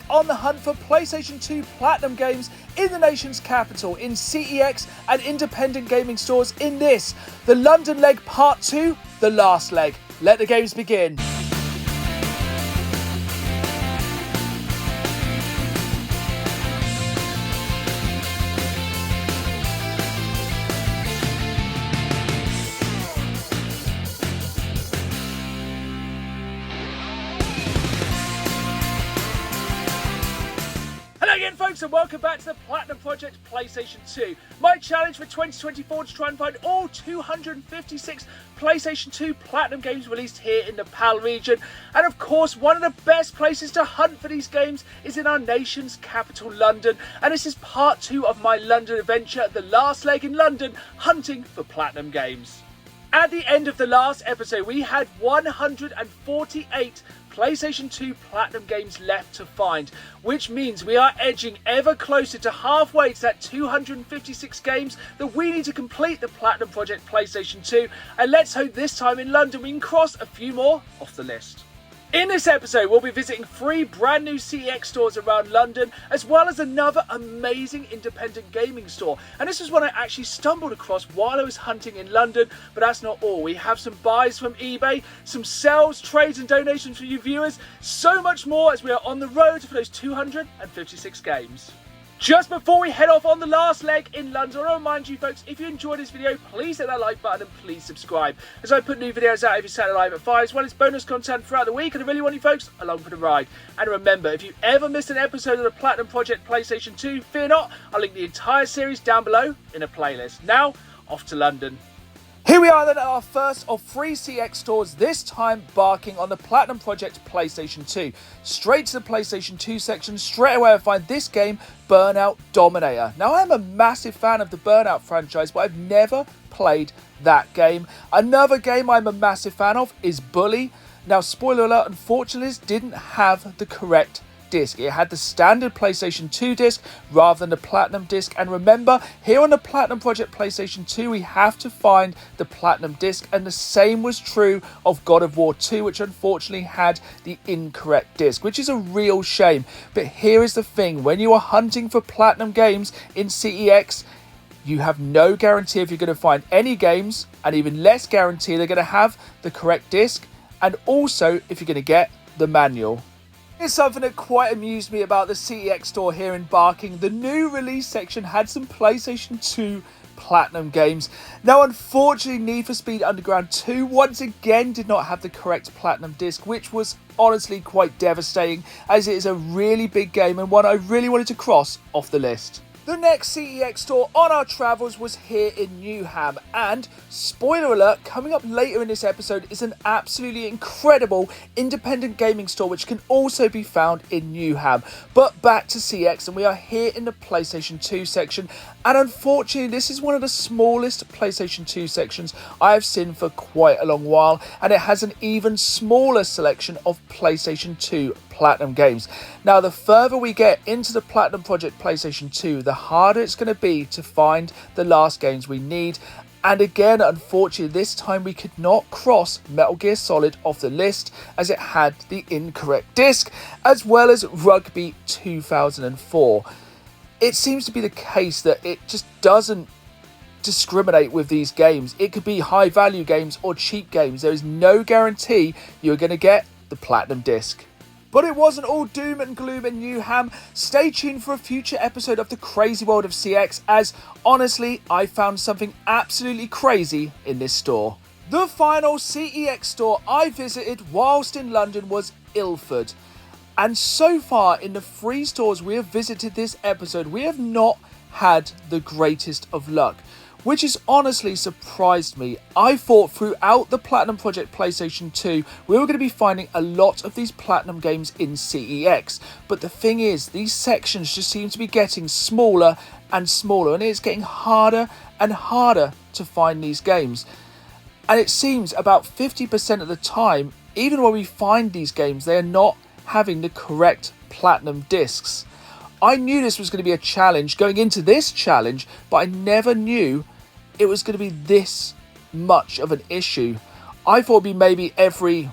on the hunt for PlayStation 2 Platinum games in the nation's capital, in CEX and independent gaming stores in this, the London leg part 2, the last leg. Let the games begin. Folks, and welcome back to the Platinum Project PlayStation 2. My challenge for 2024 to try and find all 256 PlayStation 2 Platinum games released here in the PAL region. And of course, one of the best places to hunt for these games is in our nation's capital, London. And this is part 2 of my London adventure, the last leg in London, hunting for Platinum games. At the end of the last episode, we had 148 PlayStation 2 Platinum games left to find, which means we are edging ever closer to halfway to that 256 games that we need to complete the Platinum Project PlayStation 2, and let's hope this time in London we can cross a few more off the list. In this episode, we'll be visiting 3 brand new CEX stores around London, as well as another amazing independent gaming store. And this was one I actually stumbled across while I was hunting in London, but that's not all. We have some buys from eBay, some sales, trades and donations for you viewers, so much more as we are on the road for those 256 games. Just before we head off on the last leg in London, I want to remind you folks, if you enjoyed this video, please hit that like button and please subscribe, as I put new videos out every Saturday live at 5, as well as bonus content throughout the week, and I really want you folks along for the ride. And remember, if you ever missed an episode of the Platinum Project PlayStation 2, fear not, I'll link the entire series down below in a playlist. Now, off to London. Here we are then at our first of 3 CX stores, this time barking on the Platinum Project PlayStation 2. Straight to the PlayStation 2 section, straight away I find this game, Burnout Dominator. Now I am a massive fan of the Burnout franchise, but I've never played that game. Another game I'm a massive fan of is Bully. Now spoiler alert, unfortunately this didn't have the correct disc. It had the standard PlayStation 2 disc rather than the Platinum disc, and remember, here on the Platinum Project PlayStation 2 we have to find the Platinum disc, and the same was true of God of War 2, which unfortunately had the incorrect disc, which is a real shame. But here is the thing, when you are hunting for Platinum games in CEX, you have no guarantee if you're going to find any games, and even less guarantee they're going to have the correct disc, and also if you're going to get the manual. Here's something that quite amused me about the CEX store here in Barking. The new release section had some PlayStation 2 Platinum games. Now unfortunately Need for Speed Underground 2 once again did not have the correct Platinum disc, which was honestly quite devastating, as it is a really big game and one I really wanted to cross off the list. The next CEX store on our travels was here in Newham, and spoiler alert, coming up later in this episode is an absolutely incredible independent gaming store which can also be found in Newham. But back to CEX, and we are here in the PlayStation 2 section, and unfortunately this is one of the smallest PlayStation 2 sections I have seen for quite a long while, and it has an even smaller selection of PlayStation 2 Platinum games. Now the further we get into the Platinum Project PlayStation 2, the harder it's going to be to find the last games we need. And again, unfortunately this time we could not cross Metal Gear Solid off the list, as it had the incorrect disc, as well as Rugby 2004. It seems to be the case that it just doesn't discriminate with these games. It could be high value games or cheap games. There is no guarantee you're going to get the Platinum disc. But it wasn't all doom and gloom in Newham. Stay tuned for a future episode of the Crazy World of CX, as honestly I found something absolutely crazy in this store. The final CEX store I visited whilst in London was Ilford. And so far in the 3 stores we have visited this episode, we have not had the greatest of luck, which has honestly surprised me. I thought throughout the Platinum Project PlayStation 2 we were going to be finding a lot of these Platinum games in CEX, but the thing is, these sections just seem to be getting smaller and smaller, and it's getting harder and harder to find these games. And it seems about 50% of the time, even when we find these games, they are not having the correct Platinum discs. I knew this was going to be a challenge going into this challenge, but I never knew it was going to be this much of an issue. I thought it'd be maybe every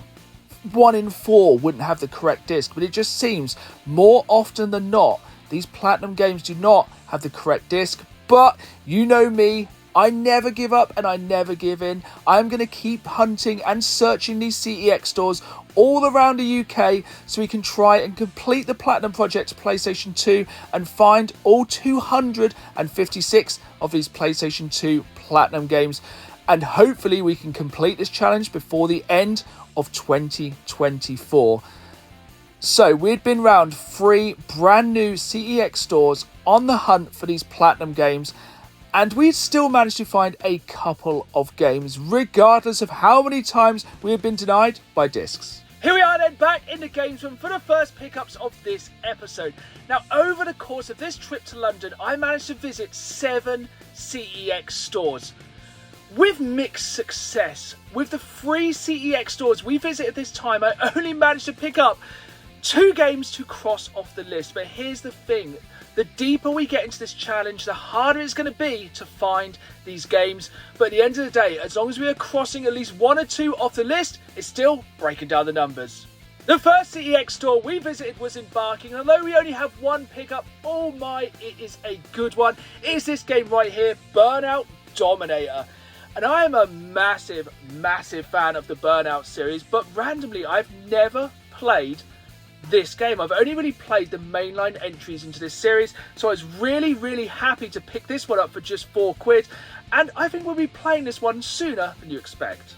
1 in 4 wouldn't have the correct disc, but it just seems more often than not, these Platinum games do not have the correct disc. But you know me, I never give up and I never give in. I'm going to keep hunting and searching these CEX stores all around the UK so we can try and complete the Platinum Project PlayStation 2 and find all 256 of these PlayStation 2 Platinum games. And hopefully we can complete this challenge before the end of 2024. So we'd been round 3 brand new CEX stores on the hunt for these Platinum games, and we'd still managed to find a couple of games regardless of how many times we had been denied by discs. Here we are then, back in the games room for the first pickups of this episode. Now, over the course of this trip to London, I managed to visit 7 CEX stores. With mixed success. With the 3 CEX stores we visited this time, I only managed to pick up 2 games to cross off the list. But here's the thing. The deeper we get into this challenge, the harder it's going to be to find these games. But at the end of the day, as long as we are crossing at least 1 or 2 off the list, it's still breaking down the numbers. The first CEX store we visited was in Barking, and although we only have 1 pickup, oh my, it is a good one. It is this game right here, Burnout Dominator. And I am a massive, massive fan of the Burnout series, but randomly I've never played this game. I've only really played the mainline entries into this series, so I was really, really happy to pick this one up for just £4, and I think we'll be playing this one sooner than you expect.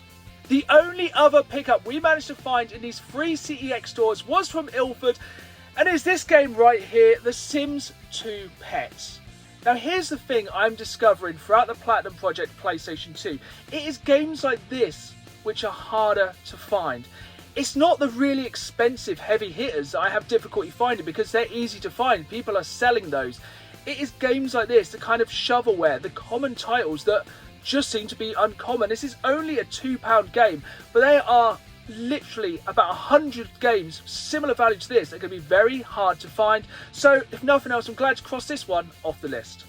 The only other pickup we managed to find in these 3 CEX stores was from Ilford, and is this game right here, The Sims 2 Pets. Now here's the thing I'm discovering throughout the Platinum Project PlayStation 2. It is games like this which are harder to find. It's not the really expensive heavy hitters that I have difficulty finding because they're easy to find. People are selling those. It is games like this, the kind of shovelware, the common titles that just seem to be uncommon. This is only a £2 game, but there are literally about 100 games similar value to this that can be very hard to find. So if nothing else, I'm glad to cross this one off the list.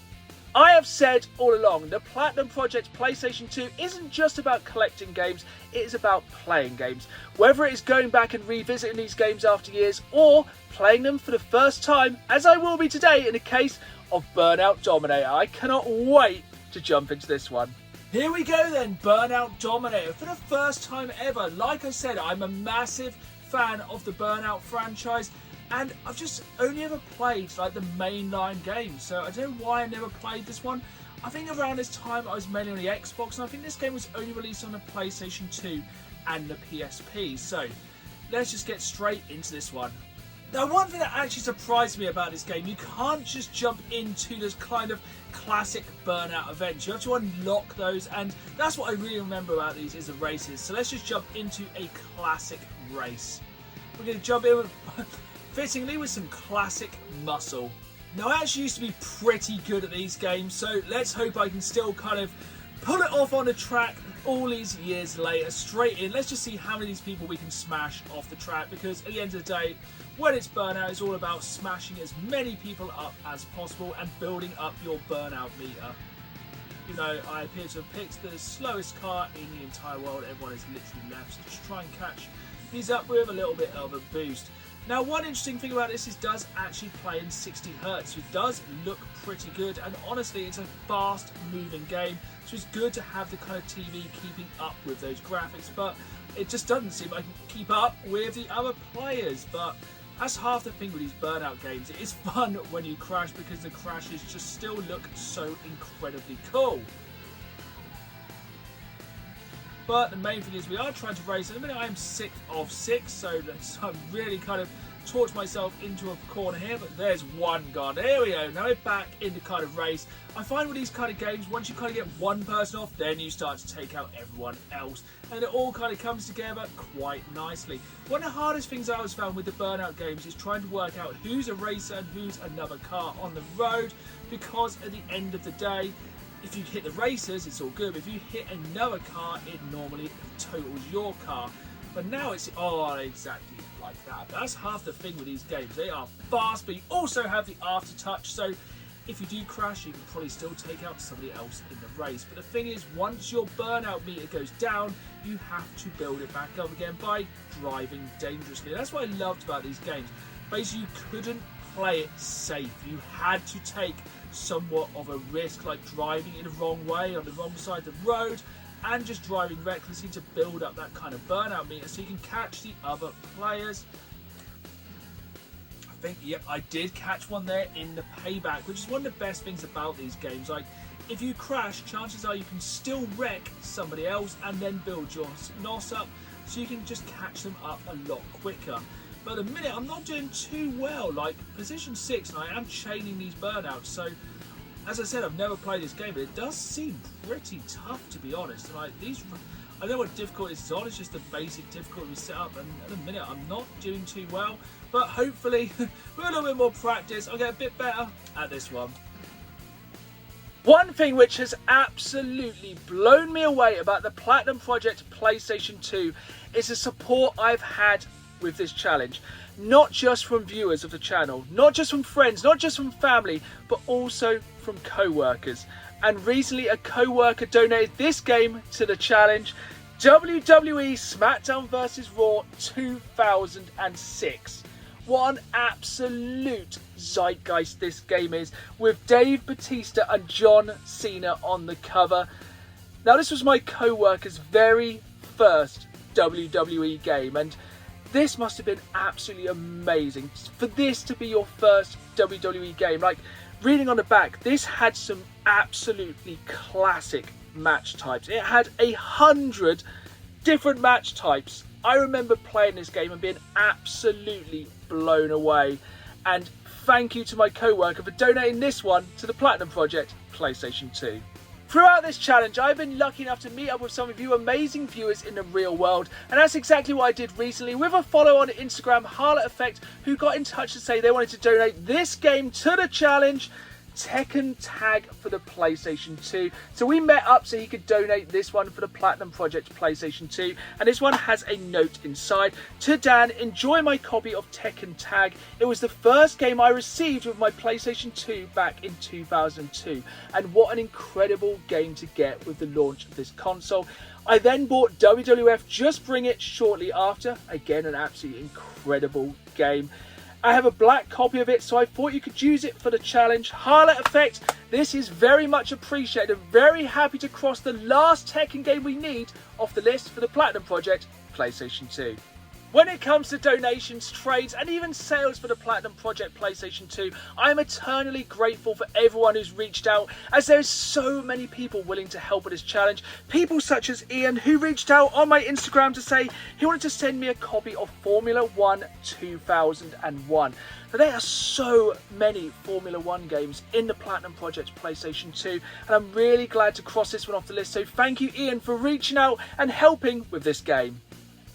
I have said all along, the Platinum Project PlayStation 2 isn't just about collecting games, it is about playing games. Whether it is going back and revisiting these games after years, or playing them for the first time, as I will be today in the case of Burnout Dominator. I cannot wait to jump into this one. Here we go then, Burnout Dominator. For the first time ever, like I said, I'm a massive fan of the Burnout franchise, and I've just only ever played like the mainline games, so I don't know why I never played this one. I think around this time I was mainly on the Xbox, and I think this game was only released on the PlayStation 2 and the PSP, so let's just get straight into this one. Now, one thing that actually surprised me about this game, you can't just jump into this kind of classic Burnout events. You have to unlock those, and that's what I really remember about these is the races. So let's just jump into a classic race. We're going to jump in with, fittingly, with some classic muscle. Now, I actually used to be pretty good at these games, so let's hope I can still kind of pull it off on the track all these years later, straight in. Let's just see how many of these people we can smash off the track, because at the end of the day, when it's Burnout, it's all about smashing as many people up as possible and building up your Burnout meter. You know, I appear to have picked the slowest car in the entire world. Everyone is literally left, so just try and catch these up with a little bit of a boost. Now, one interesting thing about this is it does actually play in 60 Hz, so it does look pretty good, and honestly, it's a fast moving game, so it's good to have the kind of TV keeping up with those graphics, but it just doesn't seem like it can keep up with the other players. But that's half the thing with these Burnout games. It is fun when you crash, because the crashes just still look so incredibly cool. But the main thing is we are trying to race. At the minute I am 6 of 6, so I'm really kind of torched myself into a corner here, but there's one gone. There we go. Now we're back in the kind of race. I find with these kind of games, once you kind of get one person off, then you start to take out everyone else, and it all kind of comes together quite nicely. One of the hardest things I always found with the Burnout games is trying to work out who's a racer and who's another car on the road, because at the end of the day, if you hit the racers, it's all good. But if you hit another car, it normally totals your car. But now it's, oh, exactly like that. That's half the thing with these games. They are fast, but you also have the aftertouch. So if you do crash, you can probably still take out somebody else in the race. But the thing is, once your burnout meter goes down, you have to build it back up again by driving dangerously. That's what I loved about these games. Basically, you couldn't play it safe. You had to take somewhat of a risk, like driving in the wrong way, on the wrong side of the road, and just driving recklessly to build up that kind of burnout meter so you can catch the other players. I think, yep, I did catch one there in the payback, which is one of the best things about these games. Like, if you crash, chances are you can still wreck somebody else and then build your NOS up, so you can just catch them up a lot quicker. But at the minute, I'm not doing too well. Like, position 6, and I am chaining these burnouts. So, as I said, I've never played this game, but it does seem pretty tough, to be honest. And like these, I know what difficulty it's on. It's just the basic difficulty we set up, and at the minute, I'm not doing too well. But hopefully, with a little bit more practice, I'll get a bit better at this one. One thing which has absolutely blown me away about the Platinum Project PlayStation 2 is the support I've had with this challenge. Not just from viewers of the channel, not just from friends, not just from family, but also from co-workers. And recently a co-worker donated this game to the challenge, WWE SmackDown vs Raw 2006. What an absolute zeitgeist this game is, with Dave Bautista and John Cena on the cover. Now, this was my co-worker's very first WWE game, and this must have been absolutely amazing for this to be your first WWE game. Like, reading on the back, this had some absolutely classic match types. It had 100 different match types. I remember playing this game and being absolutely blown away. And thank you to my co-worker for donating this one to the Platinum Project PlayStation 2. Throughout this challenge, I've been lucky enough to meet up with some of you amazing viewers in the real world, and that's exactly what I did recently with a follower on Instagram, Harlot Effect, who got in touch to say they wanted to donate this game to the challenge, Tekken Tag for the PlayStation 2. So we met up so he could donate this one for the Platinum Project PlayStation 2, and this one has a note inside. To Dan, enjoy my copy of Tekken Tag. It was the first game I received with my PlayStation 2 back in 2002, and what an incredible game to get with the launch of this console. I then bought WWF Just Bring It shortly after. Again, an absolutely incredible game. I have a black copy of it, so I thought you could use it for the challenge. Harlot Effect, this is very much appreciated. Very happy to cross the last Tekken game we need off the list for the Platinum Project PlayStation 2. When it comes to donations, trades, and even sales for the Platinum Project PlayStation 2, I am eternally grateful for everyone who's reached out, as there's so many people willing to help with this challenge. People such as Ian, who reached out on my Instagram to say he wanted to send me a copy of Formula 1 2001. Now, there are so many Formula 1 games in the Platinum Project PlayStation 2, and I'm really glad to cross this one off the list, so thank you, Ian, for reaching out and helping with this game.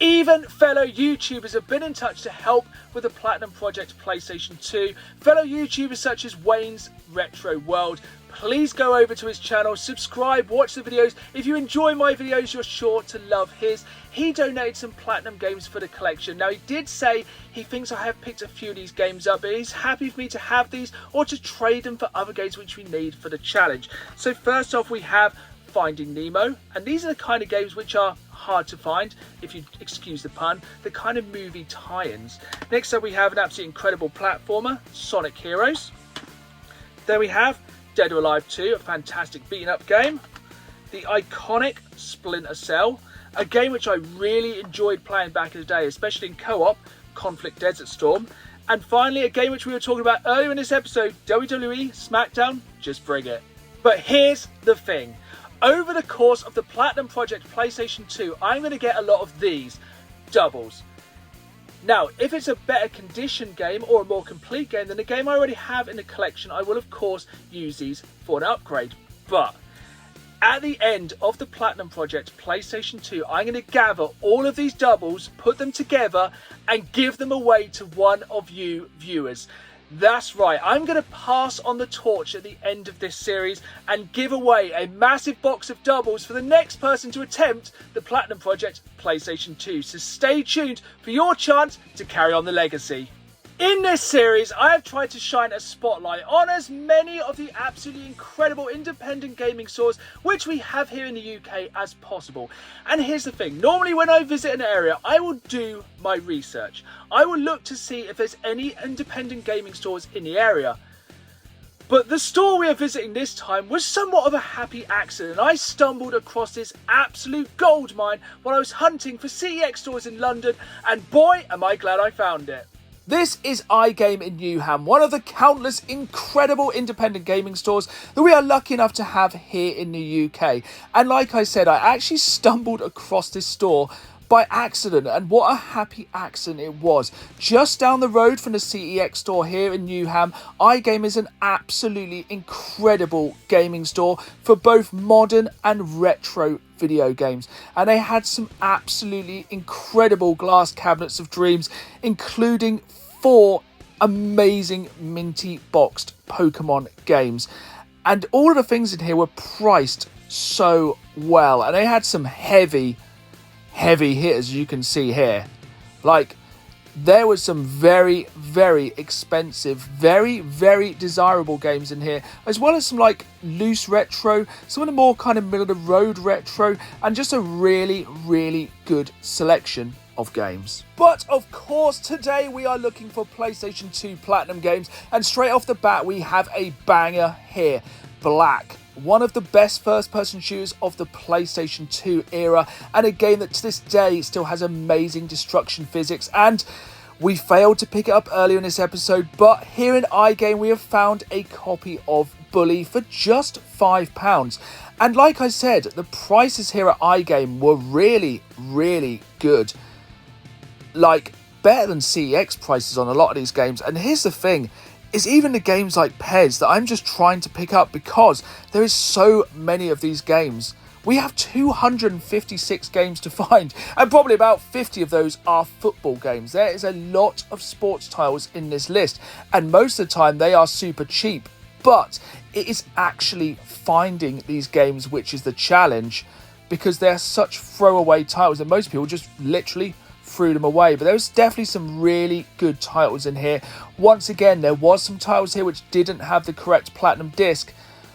Even fellow YouTubers have been in touch to help with the Platinum Project PlayStation 2. Fellow YouTubers such as Wayne's Retro World. Please go over to his channel, subscribe, watch the videos. If you enjoy my videos, you're sure to love his. He donated some Platinum games for the collection. Now, he did say he thinks I have picked a few of these games up, but he's happy for me to have these or to trade them for other games which we need for the challenge. So first off, we have Finding Nemo, and these are the kind of games which are hard to find, if you excuse the pun, the kind of movie tie-ins. Next up, we have an absolutely incredible platformer, Sonic Heroes. Then we have Dead or Alive 2, a fantastic beaten up game. The iconic Splinter Cell, a game which I really enjoyed playing back in the day, especially in co-op, Conflict Desert Storm. And finally, a game which we were talking about earlier in this episode, WWE SmackDown, Just Bring It. But here's the thing. Over the course of the Platinum Project PlayStation 2, I'm going to get a lot of these doubles. Now, if it's a better condition game or a more complete game than the game I already have in the collection, I will of course use these for an upgrade. But at the end of the Platinum Project PlayStation 2, I'm going to gather all of these doubles, put them together, and give them away to one of you viewers. That's right, I'm going to pass on the torch at the end of this series and give away a massive box of doubles for the next person to attempt the Platinum Project PlayStation 2. So stay tuned for your chance to carry on the legacy. In this series, I have tried to shine a spotlight on as many of the absolutely incredible independent gaming stores which we have here in the UK as possible. And here's the thing, normally when I visit an area, I will do my research. I will look to see if there's any independent gaming stores in the area. But the store we are visiting this time was somewhat of a happy accident. I stumbled across this absolute goldmine while I was hunting for CEX stores in London, and boy am I glad I found it. This is iGame in Newham, one of the countless incredible independent gaming stores that we are lucky enough to have here in the UK. And like I said, I actually stumbled across this store by accident, and what a happy accident it was. Just down the road from the CEX store here in Newham, iGame is an absolutely incredible gaming store for both modern and retro video games, and they had some absolutely incredible glass cabinets of dreams, including 4 amazing minty boxed Pokemon games, and all of the things in here were priced so well, and they had some heavy hitters you can see here. Like, there was some very expensive, very desirable games in here, as well as some like loose retro, some of the more kind of middle of the road retro, and just a really good selection of games. But of course today we are looking for PlayStation 2 Platinum games, and straight off the bat we have a banger here, Black. One of the best first-person shooters of the PlayStation 2 era, and a game that to this day still has amazing destruction physics, and we failed to pick it up earlier in this episode, but here in iGame we have found a copy of Bully for just £5. And like I said, the prices here at iGame were really good. Like, better than CEX prices on a lot of these games. And here's the thing, is even the games like Pez that I'm just trying to pick up because there is so many of these games. We have 256 games to find, and probably about 50 of those are football games. There is a lot of sports titles in this list, and most of the time they are super cheap, but it is actually finding these games which is the challenge, because they're such throwaway titles that most people just literally threw them away. But there was definitely some really good titles in here. Once again, there was some titles here which didn't have the correct platinum disc,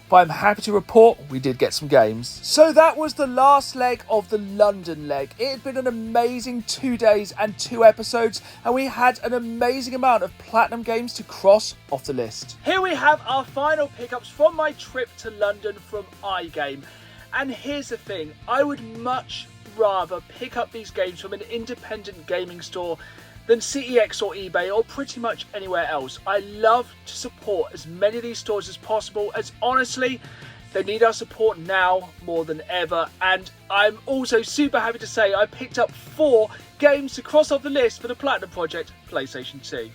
but I'm happy to report we did get some games. So that was the last leg of the London leg. It had been an amazing 2 days and 2 episodes, and we had an amazing amount of platinum games to cross off the list. Here we have our final pickups from my trip to London from iGame. And here's the thing, I would much rather pick up these games from an independent gaming store than CEX or eBay or pretty much anywhere else. I love to support as many of these stores as possible, as honestly they need our support now more than ever. And I'm also super happy to say I picked up 4 games to cross off the list for the Platinum Project PlayStation 2.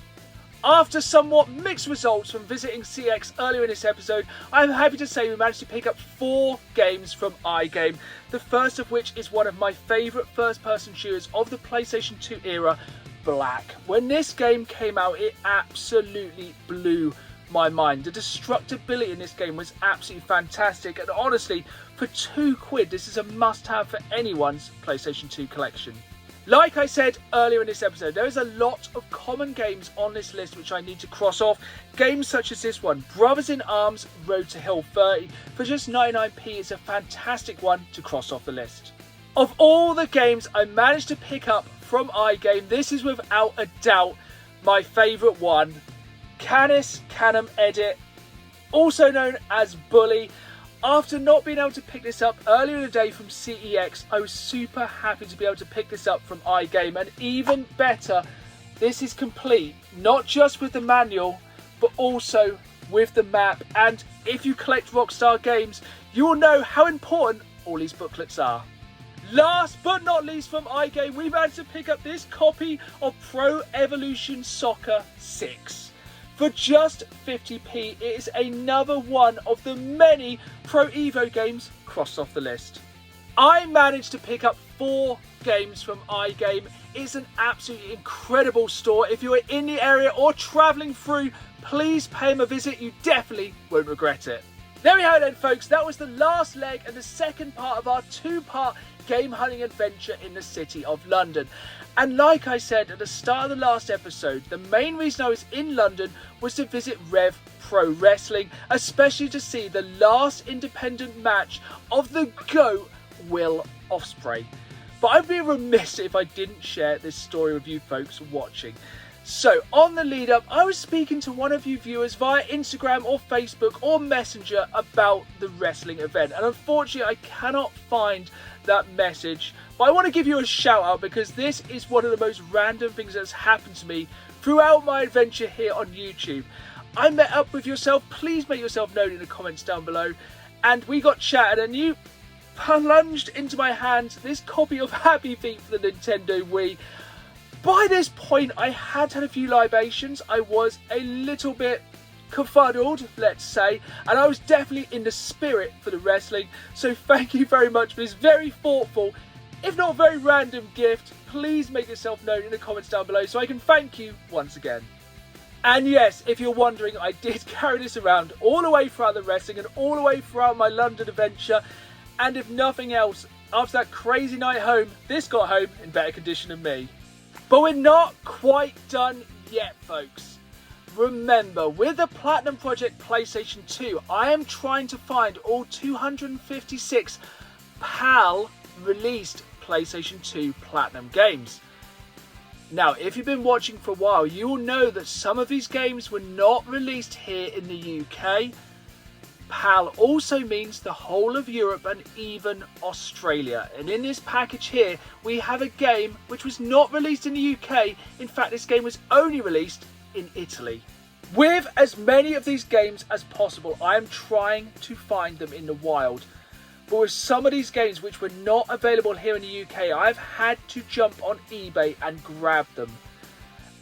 After somewhat mixed results from visiting CEX earlier in this episode, I'm happy to say we managed to pick up 4 games from iGame, the first of which is one of my favourite first-person shooters of the PlayStation 2 era, Black. When this game came out, it absolutely blew my mind. The destructibility in this game was absolutely fantastic, and honestly, for £2, this is a must-have for anyone's PlayStation 2 collection. Like I said earlier in this episode, there is a lot of common games on this list which I need to cross off. Games such as this one, Brothers in Arms Road to Hill 30, for just 99p is a fantastic one to cross off the list. Of all the games I managed to pick up from iGame, this is without a doubt my favourite one, Canis Canem Edit, also known as Bully. After not being able to pick this up earlier in the day from CEX, I was super happy to be able to pick this up from iGame, and even better, this is complete, not just with the manual, but also with the map. And if you collect Rockstar games, you will know how important all these booklets are. Last but not least from iGame, we managed to pick up this copy of Pro Evolution Soccer 6. For just 50p, it is another one of the many Pro Evo games crossed off the list. I managed to pick up 4 games from iGame. It's an absolutely incredible store. If you're in the area or travelling through, please pay them a visit. You definitely won't regret it. There we have it then, folks. That was the last leg and the second part of our 2-part game hunting adventure in the City of London. And like I said at the start of the last episode, the main reason I was in London was to visit Rev Pro Wrestling, especially to see the last independent match of the GOAT, Will Ospreay. But I'd be remiss if I didn't share this story with you folks watching. So, on the lead up, I was speaking to one of you viewers via Instagram or Facebook or Messenger about the wrestling event. And unfortunately, I cannot find that message. But I want to give you a shout out because this is one of the most random things that's happened to me throughout my adventure here on YouTube. I met up with yourself. Please make yourself known in the comments down below. And we got chatting and you plunged into my hands this copy of Happy Feet for the Nintendo Wii. By this point, I had had a few libations. I was a little bit confuddled, let's say, and I was definitely in the spirit for the wrestling. So thank you very much for this very thoughtful, if not very random gift. Please make yourself known in the comments down below so I can thank you once again. And yes, if you're wondering, I did carry this around all the way throughout the wrestling and all the way throughout my London adventure. And if nothing else, after that crazy night home, this got home in better condition than me. But we're not quite done yet, folks. Remember, with the Platinum Project PlayStation 2, I am trying to find all 256 PAL released PlayStation 2 Platinum games. Now, if you've been watching for a while, you will know that some of these games were not released here in the UK. PAL also means the whole of Europe and even Australia. And in this package here, we have a game which was not released in the UK. In fact, this game was only released in Italy. With as many of these games as possible, I am trying to find them in the wild. But with some of these games which were not available here in the UK, I've had to jump on eBay and grab them.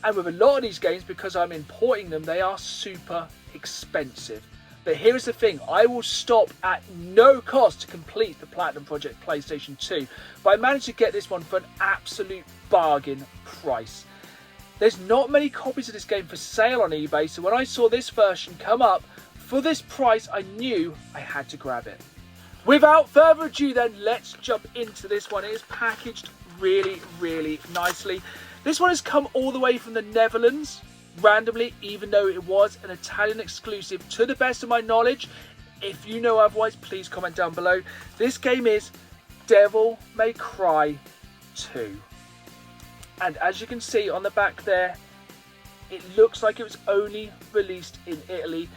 And with a lot of these games, because I'm importing them, they are super expensive. But here's the thing, I will stop at no cost to complete the Platinum Project PlayStation 2. But I managed to get this one for an absolute bargain price. There's not many copies of this game for sale on eBay, so when I saw this version come up, for this price I knew I had to grab it. Without further ado then, let's jump into this one. It is packaged really, really nicely. This one has come all the way from the Netherlands. Randomly, even though it was an Italian exclusive, to the best of my knowledge. If you know otherwise, please comment down below. This game is Devil May Cry 2. And as you can see on the back there, it looks like it was only released in Italy.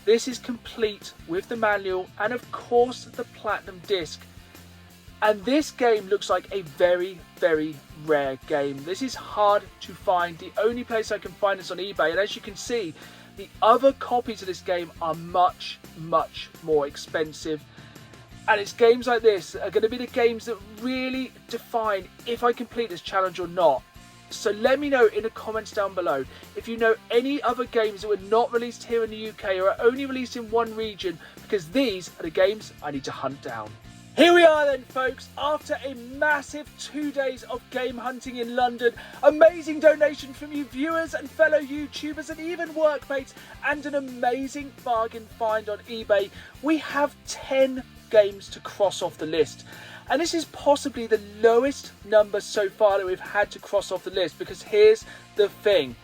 This is complete with the manual and of course the Platinum disc. And this game looks like a very, very rare game. This is hard to find. The only place I can find this on eBay. And as you can see, the other copies of this game are much, much more expensive. And it's games like this that are going to be the games that really define if I complete this challenge or not. So let me know in the comments down below if you know any other games that were not released here in the UK or are only released in one region, because these are the games I need to hunt down. Here we are then, folks, after a massive 2 days of game hunting in London, amazing donation from you viewers and fellow YouTubers and even workmates, and an amazing bargain find on eBay. We have 10 games to cross off the list. And this is possibly the lowest number so far that we've had to cross off the list, because here's the thing.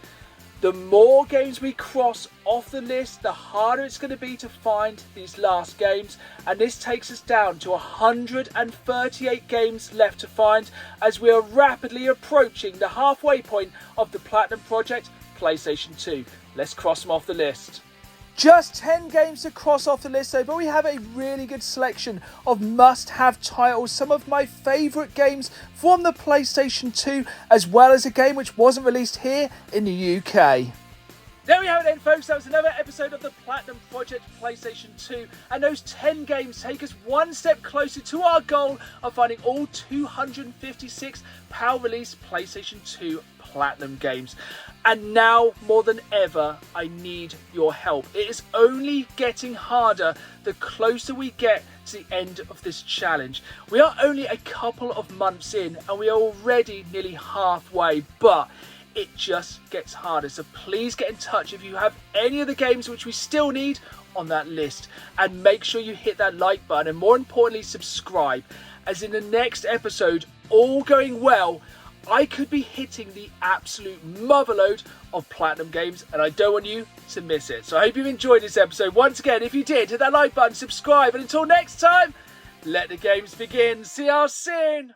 The more games we cross off the list, the harder it's going to be to find these last games. And this takes us down to 138 games left to find as we are rapidly approaching the halfway point of the Platinum Project PlayStation 2. Let's cross them off the list. Just 10 games to cross off the list though, but we have a really good selection of must-have titles, some of my favourite games from the PlayStation 2, as well as a game which wasn't released here in the UK. There we have it then, folks. That was another episode of the Platinum Project PlayStation 2, and those 10 games take us one step closer to our goal of finding all 256 PAL release PlayStation 2 Platinum games. And now more than ever, I need your help. It is only getting harder the closer we get to the end of this challenge. We are only a couple of months in and we are already nearly halfway, but it just gets harder. So please get in touch if you have any of the games which we still need on that list, and make sure you hit that like button, and more importantly subscribe, as in the next episode, all going well, I could be hitting the absolute motherload of platinum games, and I don't want you to miss it. So I hope you've enjoyed this episode. Once again, if you did, hit that like button, subscribe, and until next time, let the games begin. See you all soon.